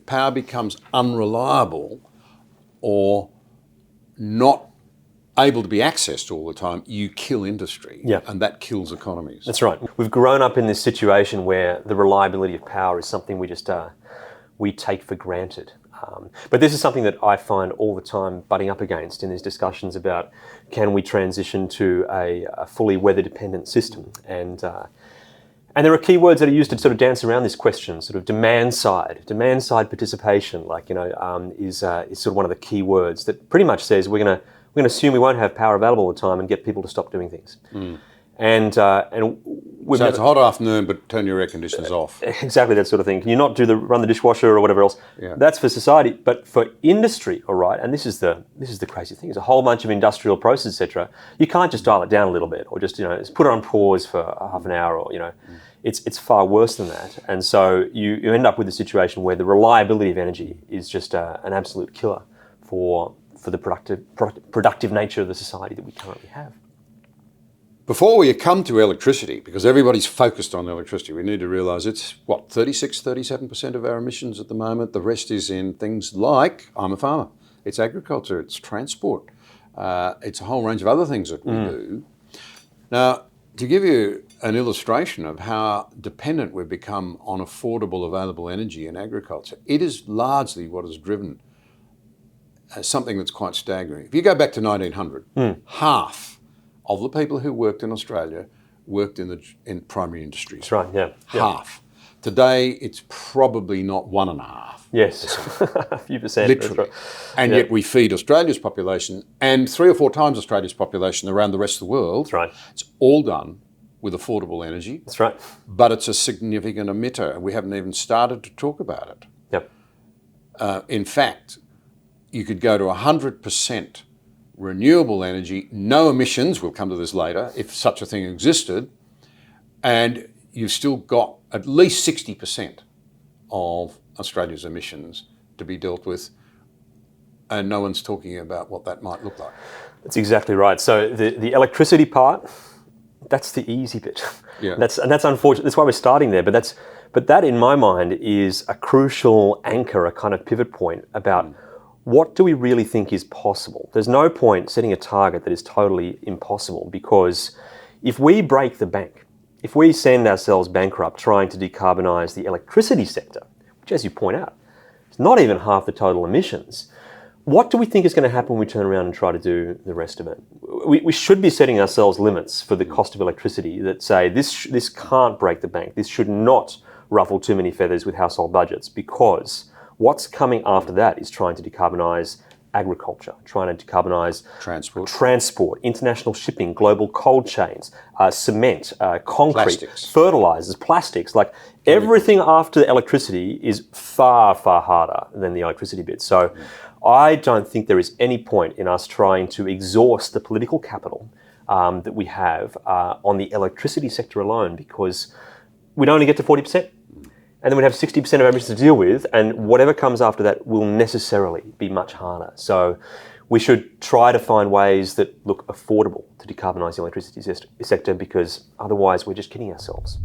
if power becomes unreliable or not able to be accessed all the time, you kill industry, and that kills economies. That's right. We've grown up in this situation where the reliability of power is something we just we take for granted. But this is something that I find all the time butting up against in these discussions about can we transition to a fully weather-dependent system. And there are key words that are used to sort of dance around this question, sort of demand side participation, like, is sort of one of the key words that pretty much says we're going to assume we won't have power available all the time and get people to stop doing things. And so it's a hot afternoon, but turn your air conditioners off. Exactly that sort of thing. Can you not run the dishwasher or whatever else? Yeah. That's for society, but for industry, all right. And this is the crazy thing. There's a whole bunch of industrial processes, etc. You can't just dial it down a little bit, or just put it on pause for half an hour, or it's far worse than that. And so you end up with a situation where the reliability of energy is just an absolute killer for the productive nature of the society that we currently have. Before we come to electricity, because everybody's focused on electricity, we need to realise it's, 37% of our emissions at the moment. The rest is in things like, I'm a farmer, it's agriculture, it's transport, it's a whole range of other things that we do. Now, to give you an illustration of how dependent we've become on affordable, available energy in agriculture, it is largely what has driven something that's quite staggering. If you go back to 1900, half of the people who worked in Australia worked in primary industries. That's right, yeah. Half. Today, it's probably not 1.5%. Yes, a few percent. Literally. Right. And yet we feed Australia's population and 3 or 4 times Australia's population around the rest of the world. That's right. It's all done with affordable energy. That's right. But it's a significant emitter, and we haven't even started to talk about it. Yep. In fact, you could go to 100% renewable energy, no emissions, we'll come to this later, if such a thing existed, and you've still got at least 60% of Australia's emissions to be dealt with, and no one's talking about what that might look like. That's exactly right. So the electricity part, that's the easy bit. Yeah. That's unfortunate. That's why we're starting there. But that in my mind is a crucial anchor, a kind of pivot point about what do we really think is possible? There's no point setting a target that is totally impossible, because if we break the bank, if we send ourselves bankrupt trying to decarbonise the electricity sector, which, as you point out, is not even half the total emissions, what do we think is going to happen when we turn around and try to do the rest of it? We should be setting ourselves limits for the cost of electricity that say this can't break the bank. This should not ruffle too many feathers with household budgets, because what's coming after that is trying to decarbonise agriculture, trying to decarbonise transport, international shipping, global cold chains, cement, concrete, plastics, fertilisers, plastics. Like everything after electricity is far, far harder than the electricity bit. So I don't think there is any point in us trying to exhaust the political capital that we have on the electricity sector alone, because we'd only get to 40%. And then we'd have 60% of our emissions to deal with, and whatever comes after that will necessarily be much harder. So we should try to find ways that look affordable to decarbonise the electricity sector, because otherwise we're just kidding ourselves.